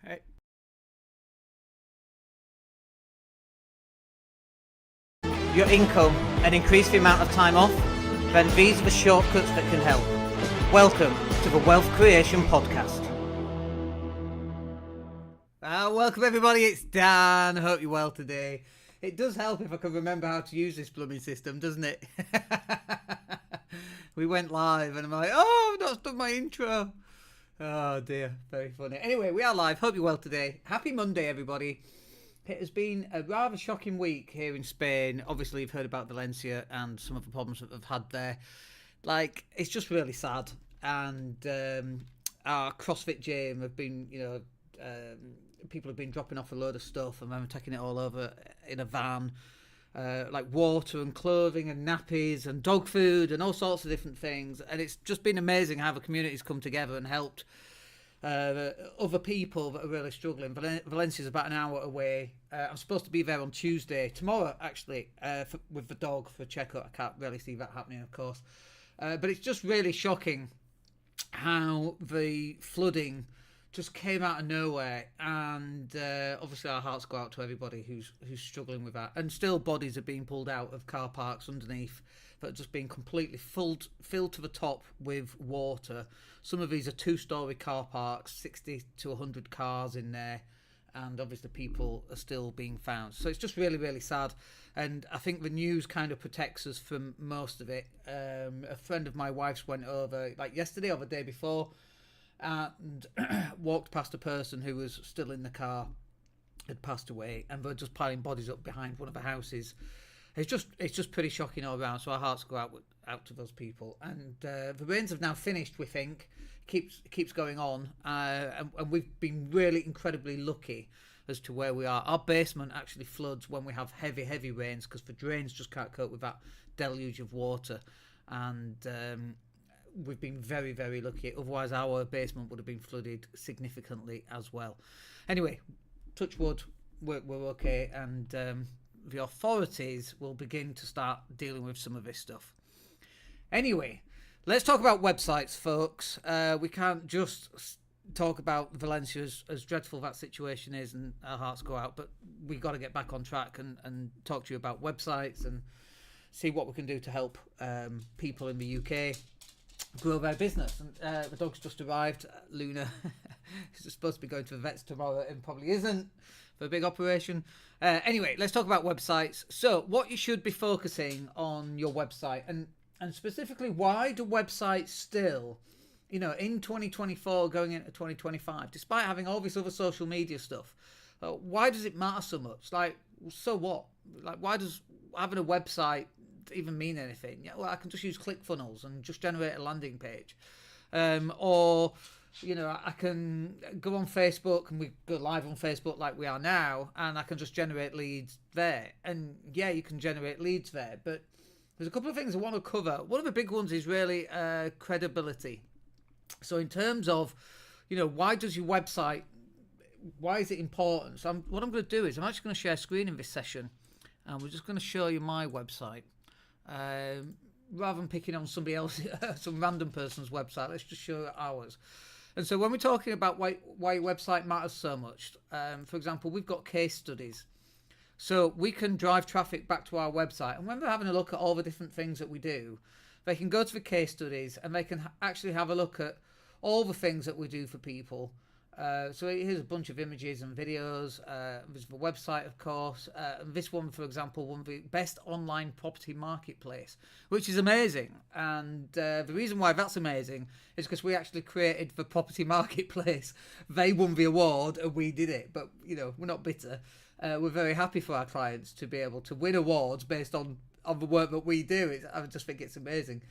Right. Your income and increase the amount of time off? Then these are the shortcuts that can help. Welcome to the Wealth Creation Podcast. Welcome everybody, it's Dan. I hope you're well today. It does help if I can remember how to use this blooming system, doesn't it? We went live and I'm like, oh, I've not done my intro. Oh dear, very funny. Anyway, we are live. Hope you're well today. Happy Monday, everybody. It has been a rather shocking week here in Spain. Obviously, you've heard about Valencia and some of the problems that they've had there. Like, it's just really sad. And our CrossFit gym have been, people have been dropping off a load of stuff and then taking it all over in a van. Like water and clothing and nappies and dog food and all sorts of different things. And it's just been amazing how the community's come together and helped other people that are really struggling. Valencia's about an hour away. I'm supposed to be there on Tuesday, tomorrow actually, with the dog for a checkup. I can't really see that happening, of course. But it's just really shocking how the flooding just came out of nowhere, and obviously our hearts go out to everybody who's struggling with that. And still bodies are being pulled out of car parks underneath that have just been completely filled to the top with water. Some of these are two-storey car parks, 60 to 100 cars in there, and obviously people are still being found. So it's just really, really sad, and I think the news kind of protects us from most of it. A friend of my wife's went over, like yesterday or the day before, and walked past a person who was still in the car, had passed away, and they're just piling bodies up behind one of the houses. It's just pretty shocking all around. So our hearts go out to those people. And the rains have now finished. We think keeps going on, and we've been really incredibly lucky as to where we are. Our basement actually floods when we have heavy rains because the drains just can't cope with that deluge of water, and we've been very, very lucky. Otherwise, our basement would have been flooded significantly as well. Anyway, touch wood, we're okay, and the authorities will begin to start dealing with some of this stuff. Anyway, let's talk about websites, folks. We can't just talk about Valencia as dreadful that situation is, and our hearts go out, but we got to get back on track and talk to you about websites and see what we can do to help people in the UK grow their business. And the dog's just arrived. Luna is supposed to be going to the vets tomorrow and probably isn't, for a big operation. Anyway, let's talk about websites. So what you should be focusing on your website, and specifically, why do websites still, in 2024 going into 2025, despite having all this other social media stuff, why does it matter so much? Like, so what? Like, why does having a website even mean anything? Yeah, well, I can just use ClickFunnels and just generate a landing page, or I can go on Facebook, and we go live on Facebook like we are now, and I can just generate leads there. And yeah, you can generate leads there, but there's a couple of things I want to cover. One of the big ones is really credibility. So in terms of, why does your website, why is it important? So what I'm going to do is I'm actually going to share screen in this session, and we're just going to show you my website. Rather than picking on somebody else, some random person's website, let's just show ours. And so when we're talking about why your website matters so much, for example, we've got case studies. So we can drive traffic back to our website, and when they're having a look at all the different things that we do, they can go to the case studies and they can actually have a look at all the things that we do for people. So here's a bunch of images and videos. There's the website, of course. And this one, for example, won the best online property marketplace, which is amazing. And the reason why that's amazing is because we actually created the property marketplace. They won the award and we did it. But, we're not bitter. We're very happy for our clients to be able to win awards based on the work that we do. I just think it's amazing.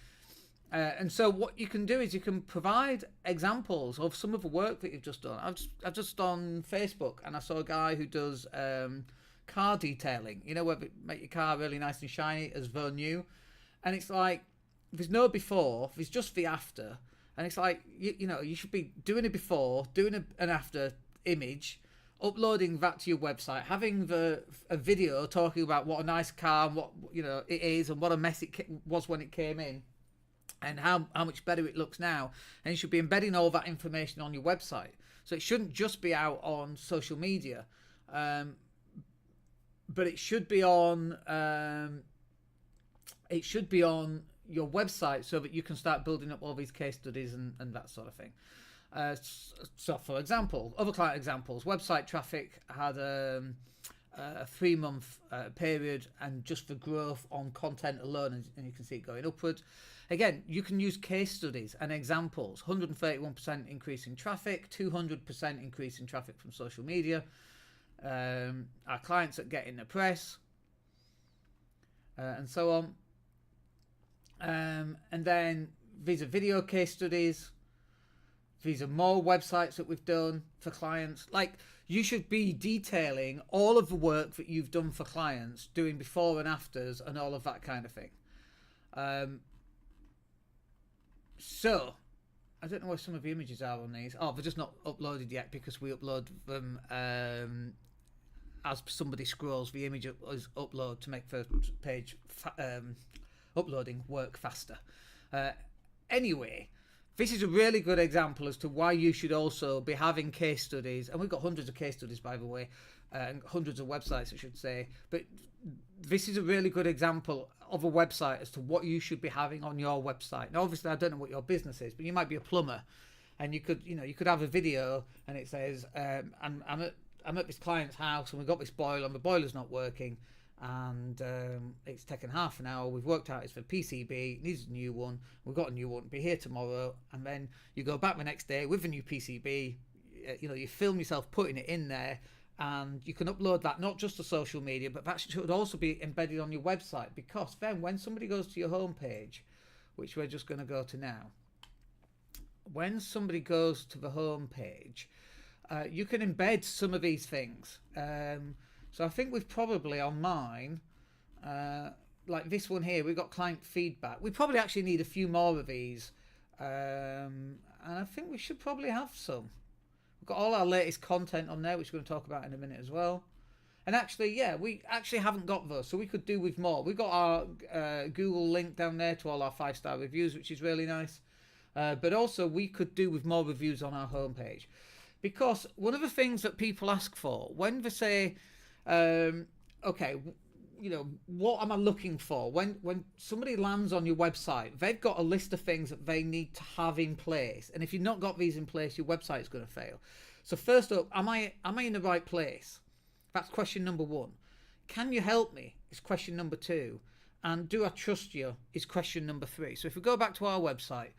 And so what you can do is you can provide examples of some of the work that you've just done. I've just on Facebook, and I saw a guy who does car detailing, where they make your car really nice and shiny as though new. And it's like, there's no before, there's just the after. And it's like, you should be doing a before, doing an after image, uploading that to your website, having a video talking about what a nice car and what it is, and what a mess it was when it came in, and how much better it looks now. And you should be embedding all that information on your website. So it shouldn't just be out on social media, but it should be on your website, so that you can start building up all these case studies and that sort of thing. So for example, other client examples, website traffic had a 3-month period, and just for growth on content alone, and you can see it going upward. Again, you can use case studies and examples. 131% increase in traffic, 200% increase in traffic from social media. Our clients that get in the press, and so on. And then these are video case studies. These are more websites that we've done for clients. Like, you should be detailing all of the work that you've done for clients, doing before and afters and all of that kind of thing. So I don't know where some of the images are on these. Oh, they're just not uploaded yet, because we upload them as somebody scrolls. The image is upload to make the page uploading work faster. Anyway, this is a really good example as to why you should also be having case studies. And we've got hundreds of case studies, by the way, and hundreds of websites, I should say. But this is a really good example of a website as to what you should be having on your website. Now, obviously, I don't know what your business is, but you might be a plumber, and you could have a video, and it says, I'm at this client's house, and we've got this boiler, and the boiler's not working, and it's taken half an hour. We've worked out it's for PCB, needs a new one. We've got a new one, be here tomorrow. And then you go back the next day with a new PCB. You film yourself putting it in there, and you can upload that not just to social media, but that should also be embedded on your website, because then when somebody goes to your homepage, which we're just going to go to now, when somebody goes to the homepage, you can embed some of these things. So I think we've probably, on mine, like this one here, we've got client feedback. We probably actually need a few more of these. And I think we should probably have some. We've got all our latest content on there, which we're going to talk about in a minute as well. And actually, yeah, we actually haven't got those, so we could do with more. We've got our Google link down there to all our 5-star reviews, which is really nice. But also, we could do with more reviews on our homepage. Because one of the things that people ask for, when they say, okay, what am I looking for? When somebody lands on your website, they've got a list of things that they need to have in place. And if you've not got these in place, your website's going to fail. So first up, am I in the right place? That's question number 1. Can you help me? Is question number 2. And do I trust you? Is question number 3. So if we go back to our website,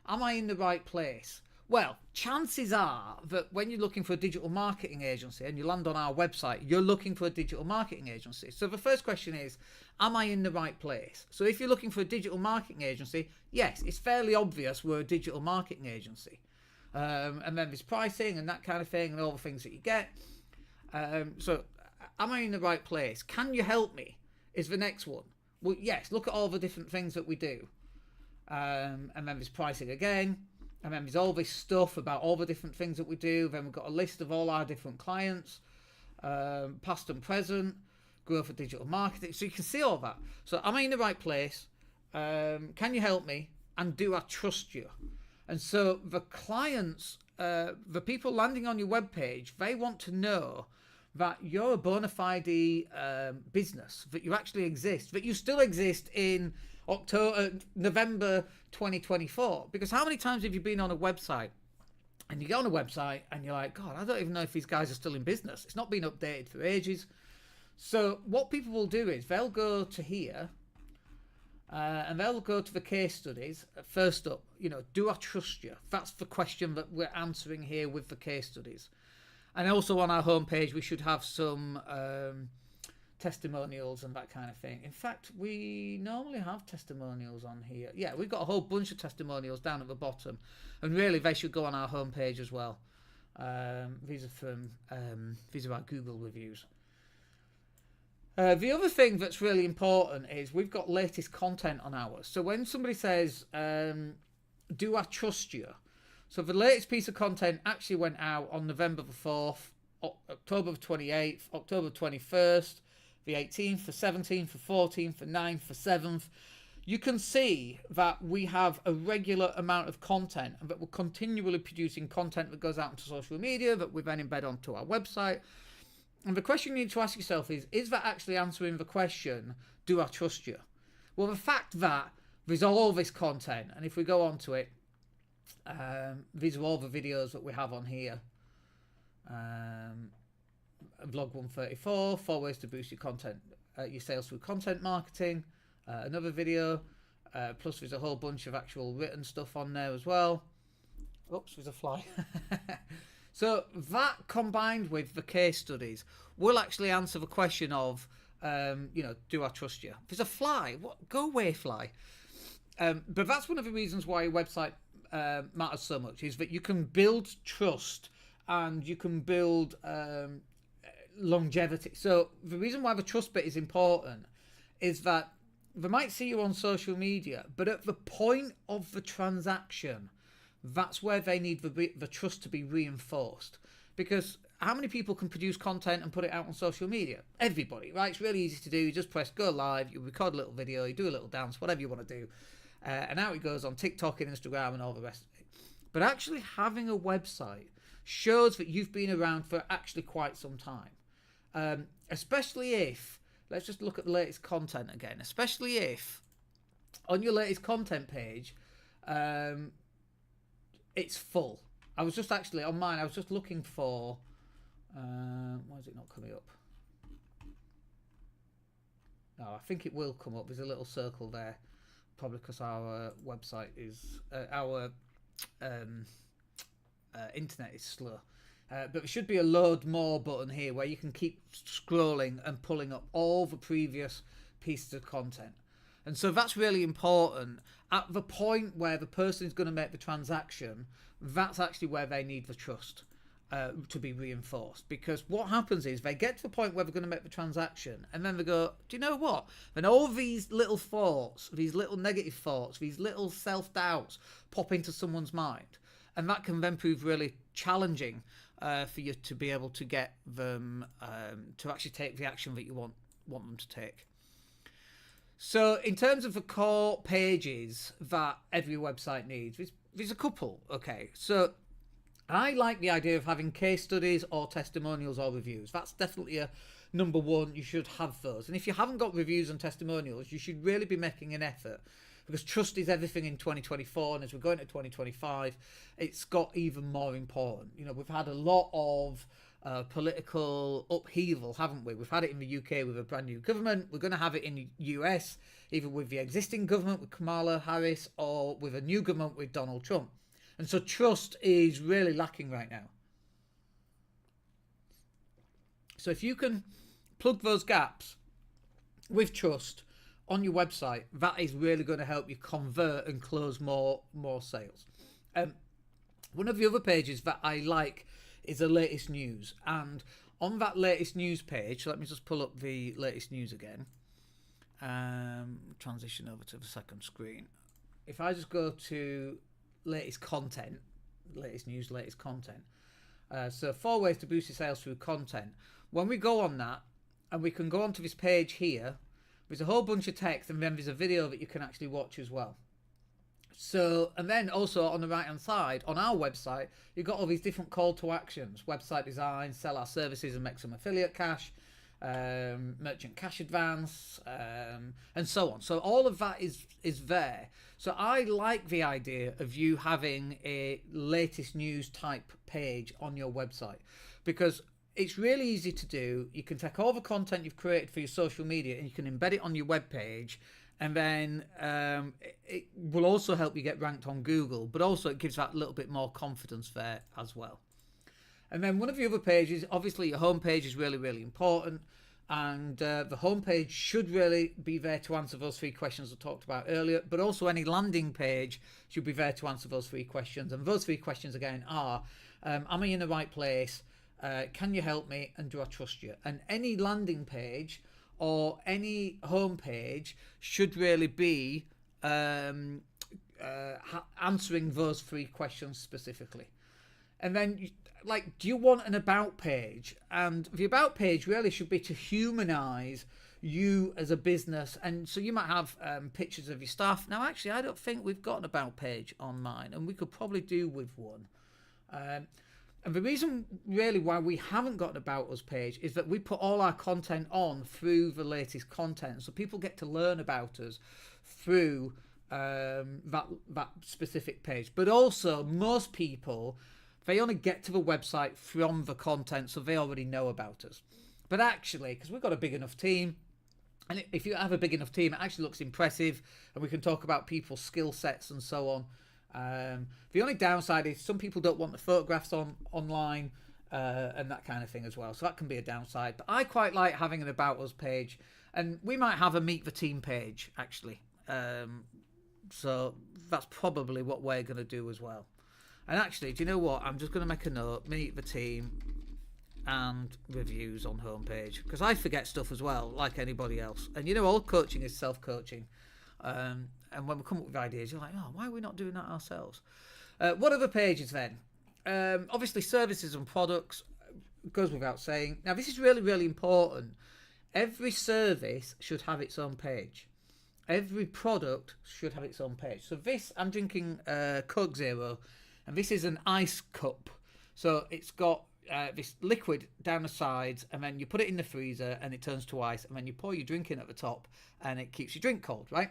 am I in the right place? Well, chances are that when you're looking for a digital marketing agency and you land on our website, you're looking for a digital marketing agency. So the first question is, am I in the right place? So if you're looking for a digital marketing agency, yes, it's fairly obvious we're a digital marketing agency. And then there's pricing and that kind of thing and all the things that you get. So am I in the right place? Can you help me? Is the next one. Well, yes, look at all the different things that we do. And then there's pricing again. And then there's all this stuff about all the different things that we do. Then we've got a list of all our different clients, past and present, growth for digital marketing. So you can see all that. So am I in the right place? Can you help me? And do I trust you? And so the clients, the people landing on your webpage, they want to know that you're a bona fide business, that you actually exist, that you still exist in November 2024. Because how many times have you been on a website and you get on a website and you're like, God, I don't even know if these guys are still in business. It's not been updated for ages. So what people will do is they'll go to here and they'll go to the case studies. First up, do I trust you? That's the question that we're answering here with the case studies. And also on our homepage, we should have some testimonials and that kind of thing. In fact, we normally have testimonials on here. Yeah, we've got a whole bunch of testimonials down at the bottom, and really they should go on our homepage as well. These are our Google reviews. The other thing that's really important is we've got latest content on ours. So when somebody says, do I trust you? So the latest piece of content actually went out on November the 4th, October the 28th, October the 21st, the 18th, the 17th, the 14th, the 9th, the 7th. you can see that we have a regular amount of content and that we're continually producing content that goes out into social media that we then embed onto our website. And the question you need to ask yourself is that actually answering the question, do I trust you? Well, the fact that there's all this content, and if we go on to it, these are all the videos that we have on here. Vlog 134, 4 ways to boost your content, your sales through content marketing. Another video, plus there's a whole bunch of actual written stuff on there as well. Oops, there's a fly. So that combined with the case studies will actually answer the question of, do I trust you? If there's a fly, go away, fly. But that's one of the reasons why your website matters so much, is that you can build trust and you can build longevity. So the reason why the trust bit is important is that they might see you on social media, but at the point of the transaction, that's where they need the trust to be reinforced. Because how many people can produce content and put it out on social media? Everybody, right? It's really easy to do. You just press go live, you record a little video, you do a little dance, whatever you want to do. And out it goes on TikTok and Instagram and all the rest of it. But actually having a website shows that you've been around for actually quite some time. Especially if, let's just look at the latest content again, especially if on your latest content page, it's full. I was just actually, on mine, I was just looking for, why is it not coming up? No, I think it will come up. There's a little circle there, probably because our website is, our internet is slow. But there should be a load more button here where you can keep scrolling and pulling up all the previous pieces of content. And so that's really important. At the point where the person is going to make the transaction, that's actually where they need the trust to be reinforced. Because what happens is they get to the point where they're going to make the transaction and then they go, do you know what? And all these little thoughts, these little negative thoughts, these little self-doubts pop into someone's mind. And that can then prove really challenging for you to be able to get them to actually take the action that you want them to take. So in terms of the core pages that every website needs, there's a couple. Okay, so I like the idea of having case studies or testimonials or reviews. That's definitely a number one. You should have those. And if you haven't got reviews and testimonials, you should really be making an effort, because trust is everything in 2024, and as we're going to 2025, it's got even more important. You know, we've had a lot of political upheaval, haven't we? We've had it in the UK with a brand new government. We're going to have it in the US, either with the existing government with Kamala Harris or with a new government with Donald Trump. And so trust is really lacking right now. So if you can plug those gaps with trust on your website, that is really going to help you convert and close more sales. One of the other pages that I like is the latest news, and on that latest news page, so let me just pull up the latest news again, transition over to the second screen. If I just go to latest content, latest news, latest content, so 4 ways to boost your sales through content. When we go on that, and we can go onto this page here, there's a whole bunch of text, and then there's a video that you can actually watch as well. So, and then also on the right hand side, on our website, you've got all these different call to actions: website design, sell our services and make some affiliate cash, merchant cash advance, and so on. So all of that is there. So I like the idea of you having a latest news type page on your website, because it's really easy to do. You can take all the content you've created for your social media and you can embed it on your web page. And then it will also help you get ranked on Google, but also it gives that little bit more confidence there as well. And then one of the other pages, obviously your homepage is really, really important. And the homepage should really be there to answer those 3 questions I talked about earlier, but also any landing page should be there to answer those 3 questions. And those 3 questions again are, am I in the right place? Can you help me? And do I trust you? And any landing page or any homepage should really be answering those 3 questions specifically. And then, like, do you want an about page? And the about page really should be to humanize you as a business. And so you might have pictures of your staff. Now, actually, I don't think we've got an about page on mine, and we could probably do with one. And the reason really why we haven't got an About Us page is that we put all our content on through the latest content. So people get to learn about us through that specific page. But also, most people, they only get to the website from the content, so they already know about us. But actually, because we've got a big enough team, and if you have a big enough team, it actually looks impressive, and we can talk about people's skill sets and so on. The only downside is some people don't want the photographs online and that kind of thing as well, so that can be a downside. But I quite like having an About Us page, and we might have a Meet the Team page actually, so that's probably what we're going to do as well. And actually, do you know what, I'm just going to make a note: Meet the Team and reviews on homepage, because I forget stuff as well, like anybody else. And you know, all coaching is self-coaching. And when we come up with ideas, you're like, oh, why are we not doing that ourselves? What other pages then? Obviously, services and products goes without saying. Now, this is really, really important. Every service should have its own page. Every product should have its own page. So this, I'm drinking Coke Zero, and this is an ice cup. So it's got this liquid down the sides, and then you put it in the freezer and it turns to ice, and then you pour your drink in at the top and it keeps your drink cold, right?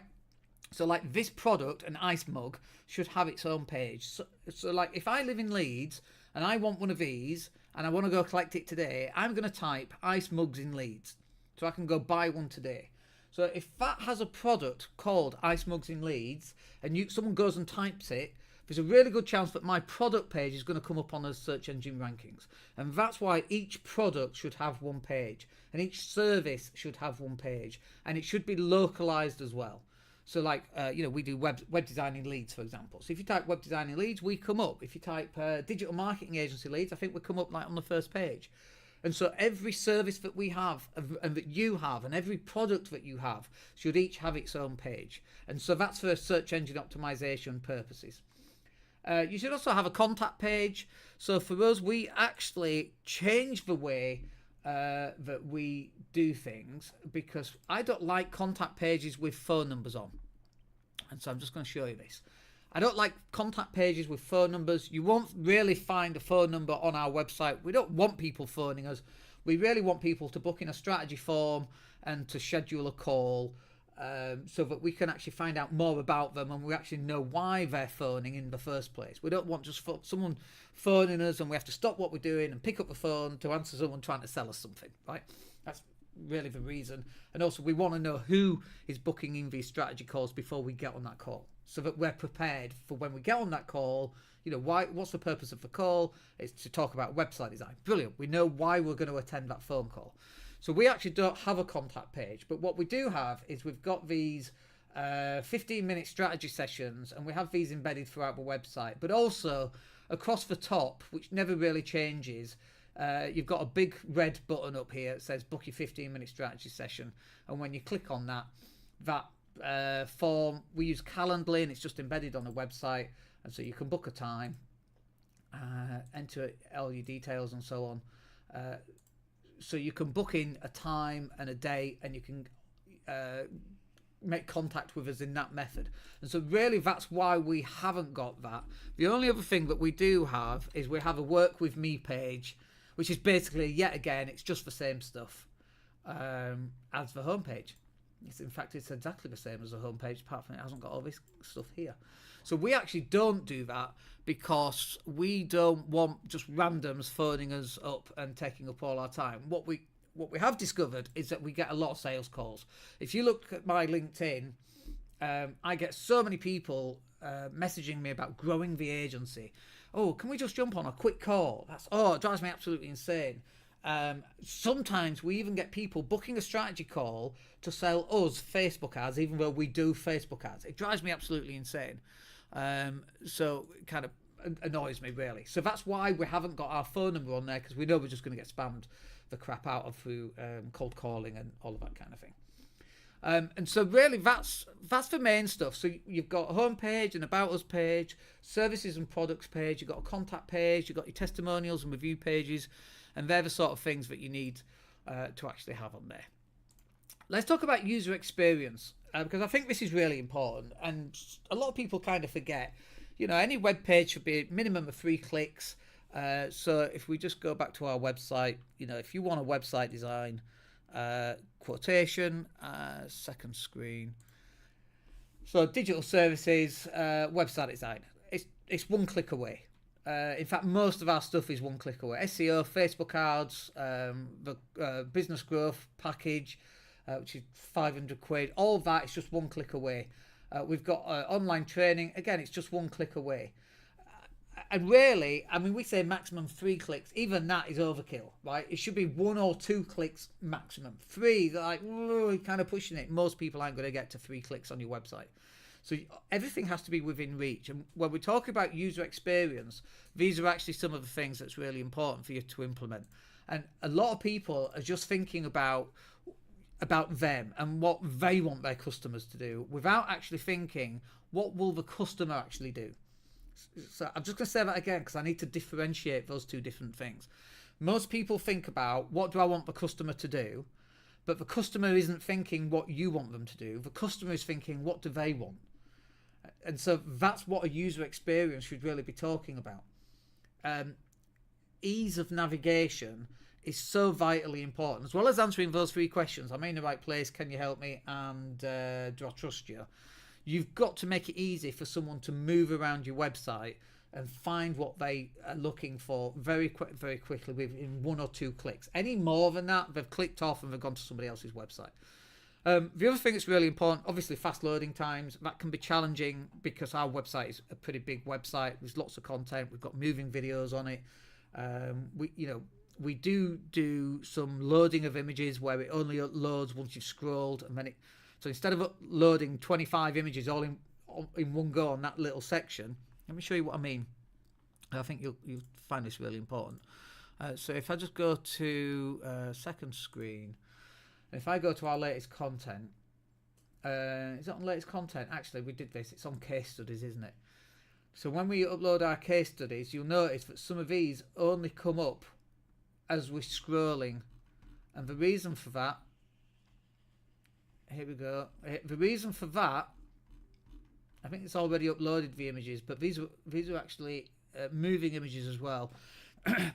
So like this product, an ice mug, should have its own page. So like if I live in Leeds and I want one of these and I want to go collect it today, I'm going to type ice mugs in Leeds so I can go buy one today. So if that has a product called ice mugs in Leeds and someone goes and types it, there's a really good chance that my product page is going to come up on the search engine rankings. And that's why each product should have one page, and each service should have one page, and it should be localized as well. So like, we do web design in Leeds, for example. So if you type web design in Leeds, we come up. If you type digital marketing agency Leeds, I think we come up like on the first page. And so every service that we have and that you have and every product that you have should each have its own page. And so that's for search engine optimization purposes. You should also have a contact page. So for us, we actually change the way that we do things, because I don't like contact pages with phone numbers on. And so I'm just going to show you this. I don't like contact pages with phone numbers. You won't really find a phone number on our website. We don't want people phoning us. We really want people to book in a strategy form and to schedule a call, so that we can actually find out more about them and we actually know why they're phoning in the first place. We don't want just someone phoning us and we have to stop what we're doing and pick up the phone to answer someone trying to sell us something, right? That's really the reason. And also we want to know who is booking in these strategy calls before we get on that call, so that we're prepared for when we get on that call. You know, what's the purpose of the call? It's to talk about website design. Brilliant. We know why we're going to attend that phone call. So we actually don't have a contact page, but what we do have is we've got these 15-minute strategy sessions, and we have these embedded throughout the website. But also across the top, which never really changes, you've got a big red button up here that says book your 15-minute strategy session. And when you click on that form, we use Calendly, and it's just embedded on the website. And so you can book a time, enter all your details and so on. So you can book in a time and a date, and you can make contact with us in that method. And so really that's why we haven't got that. The only other thing that we do have is we have a work with me page, which is basically, yet again, it's just the same stuff as the homepage. In fact, it's exactly the same as the homepage, apart from it hasn't got all this stuff here. So we actually don't do that because we don't want just randoms phoning us up and taking up all our time. What we have discovered is that we get a lot of sales calls. If you look at my LinkedIn, I get so many people messaging me about growing the agency. Oh, can we just jump on a quick call? It drives me absolutely insane. Sometimes we even get people booking a strategy call to sell us Facebook ads, even though we do Facebook ads. It drives me absolutely insane. So it kind of annoys me, really. So that's why we haven't got our phone number on there, because we know we're just going to get spammed the crap out of through cold calling and all of that kind of thing. And so really that's the main stuff. So you've got a homepage, an about us page, services and products page, you've got a contact page, you've got your testimonials and review pages, and they're the sort of things that you need to actually have on there. Let's talk about user experience, because I think this is really important, and a lot of people kind of forget. You know, any web page should be a minimum of 3 clicks. So if we just go back to our website, you know, if you want a website design, quotation, second screen. So digital services, website design. It's 1 click away. In fact, most of our stuff is 1 click away. SEO, Facebook ads, the business growth package, which is £500. All that is just 1 click away. We've got online training. Again, it's just 1 click away. And really, I mean, we say maximum 3 clicks. Even that is overkill, right? It should be 1 or 2 clicks maximum. 3, they're like, kind of pushing it. Most people aren't going to get to 3 clicks on your website. So everything has to be within reach. And when we talk about user experience, these are actually some of the things that's really important for you to implement. And a lot of people are just thinking about them and what they want their customers to do without actually thinking, what will the customer actually do? So I'm just going to say that again, because I need to differentiate those 2 different things. Most people think about, what do I want the customer to do? But the customer isn't thinking what you want them to do. The customer is thinking, what do they want? And so that's what a user experience should really be talking about. Ease of navigation is so vitally important, as well as answering those 3 questions. Am I in the right place? Can you help me? And do I trust you? You've got to make it easy for someone to move around your website and find what they are looking for very quickly within 1 or 2 clicks. Any more than that, they've clicked off and they've gone to somebody else's website. The other thing that's really important, obviously fast loading times. That can be challenging because our website is a pretty big website. There's lots of content. We've got moving videos on it. We do some loading of images where it only loads once you've scrolled, and then so instead of loading 25 images all in one go on that little section, let me show you what I mean. I think you'll find this really important. So if I just go to second screen, if I go to our latest content, is it on latest content? Actually, we did this. It's on case studies, isn't it? So when we upload our case studies, you'll notice that some of these only come up as we're scrolling. And the reason for that, here we go. The reason for that, I think it's already uploaded the images, but these are actually moving images as well.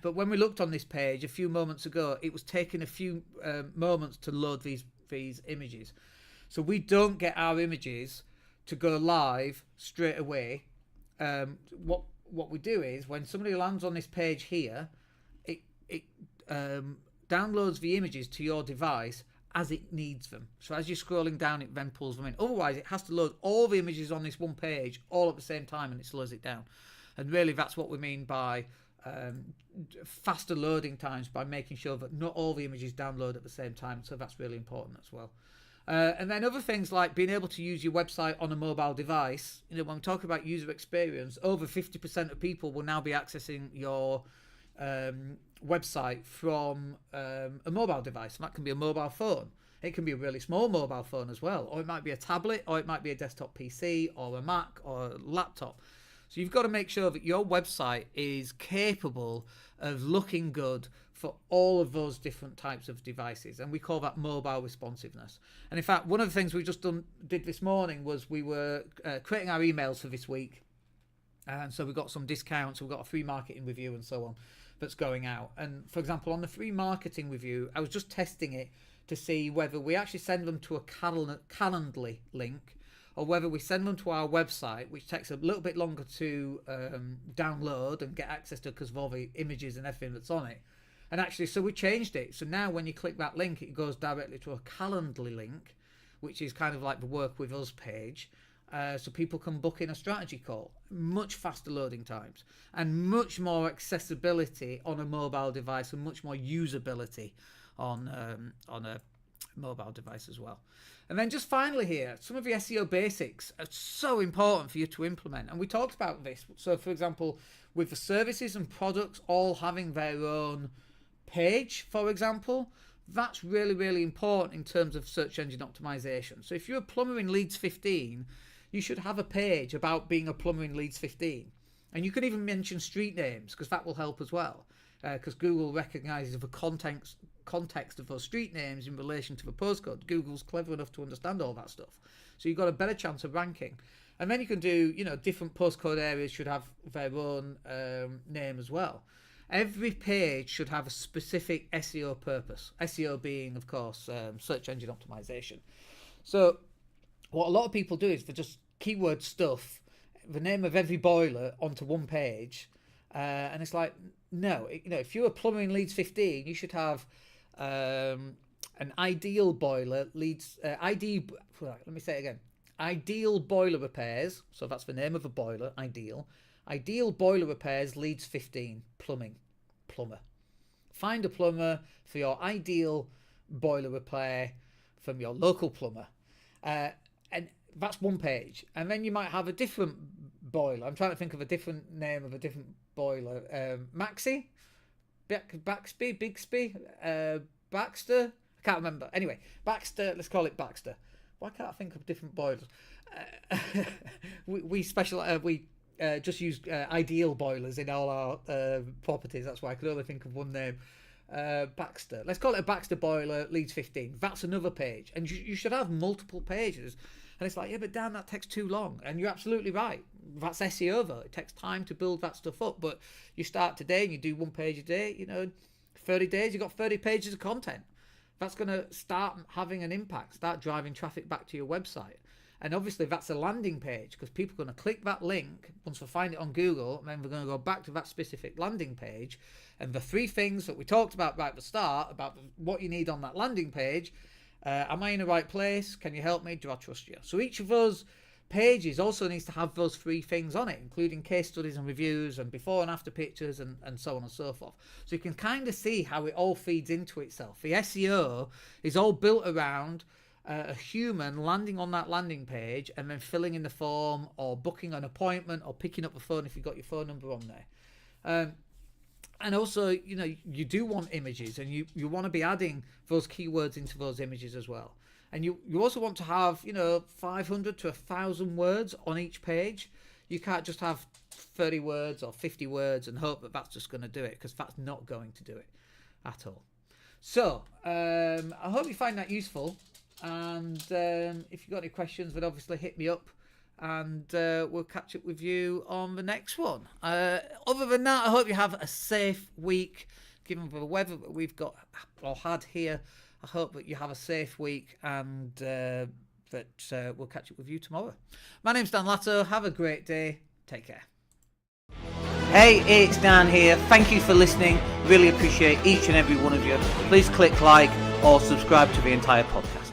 But when we looked on this page a few moments ago, it was taking a few moments to load these images. So we don't get our images to go live straight away. What we do is, when somebody lands on this page here, it downloads the images to your device as it needs them. So as you're scrolling down, it then pulls them in. Otherwise, it has to load all the images on this one page all at the same time, and it slows it down. And really, that's what we mean by faster loading times, by making sure that not all the images download at the same time. So that's really important as well. And then other things like being able to use your website on a mobile device. You know, when we talk about user experience, over 50% of people will now be accessing your website from a mobile device. And that can be a mobile phone. It can be a really small mobile phone as well, or it might be a tablet, or it might be a desktop PC, or a Mac, or a laptop. So you've got to make sure that your website is capable of looking good for all of those different types of devices, and we call that mobile responsiveness. And in fact, one of the things we just did this morning was we were creating our emails for this week, and so we got some discounts, we've got a free marketing review and so on that's going out. And for example, on the free marketing review, I was just testing it to see whether we actually send them to a Calendly link, or whether we send them to our website, which takes a little bit longer to download and get access to because of all the images and everything that's on it. And actually, so we changed it. So now when you click that link, it goes directly to a Calendly link, which is kind of like the Work With Us page. So people can book in a strategy call. Much faster loading times and much more accessibility on a mobile device, and much more usability on a mobile device as well. And then just finally here, some of the SEO basics are so important for you to implement. And we talked about this. So for example, with the services and products all having their own page, for example, that's really, really important in terms of search engine optimization. So if you're a plumber in Leeds 15, you should have a page about being a plumber in Leeds 15. And you can even mention street names, because that will help as well. Because Google recognizes the context of those street names in relation to the postcode. Google's clever enough to understand all that stuff. So you've got a better chance of ranking. And then you can do, different postcode areas should have their own name as well. Every page should have a specific SEO purpose. SEO being, of course, search engine optimization. So what a lot of people do is they just keyword stuff the name of every boiler onto one page, and it's like, no, if you're a plumber in Leeds 15, you should have an ideal boiler Leeds let me say it again. Ideal boiler repairs, so that's the name of a boiler. Ideal boiler repairs Leeds 15 plumber. Find a plumber for your ideal boiler repair from your local plumber, and that's one page. And then you might have a different boiler. I'm trying to think of a different name of a different boiler. Maxi, Bixby, Baxter. I can't remember. Anyway, Baxter. Let's call it Baxter. Why can't I think of different boilers? We just use ideal boilers in all our properties. That's why I could only think of one name. Baxter. Let's call it a Baxter boiler Leeds 15. That's another page, and you should have multiple pages. And it's like, yeah, but Dan, that takes too long. And you're absolutely right. That's SEO though. It takes time to build that stuff up. But you start today and you do one page a day. 30 days, you've got 30 pages of content. That's going to start having an impact, start driving traffic back to your website. And obviously that's a landing page, because people are going to click that link once they find it on Google, and then we're going to go back to that specific landing page. And the 3 things that we talked about right at the start, about what you need on that landing page, am I in the right place? Can you help me? Do I trust you? So each of those pages also needs to have those 3 things on it, including case studies and reviews and before and after pictures and so on and so forth. So you can kind of see how it all feeds into itself. The SEO is all built around a human landing on that landing page and then filling in the form or booking an appointment or picking up the phone if you've got your phone number on there. And also, you do want images, and you want to be adding those keywords into those images as well. And you also want to have, 500 to 1,000 words on each page. You can't just have 30 words or 50 words and hope that that's just going to do it, because that's not going to do it at all. So, I hope you find that useful. And if you've got any questions, then obviously hit me up, and we'll catch up with you on the next one. Other than that, I hope you have a safe week, given the weather that we've got or had here. I hope that you have a safe week, and that we'll catch up with you tomorrow. My name's Dan Latto. Have a great day. Take care. Hey, it's Dan here. Thank you for listening. Really appreciate each and every one of you. Please click like or subscribe to the entire podcast.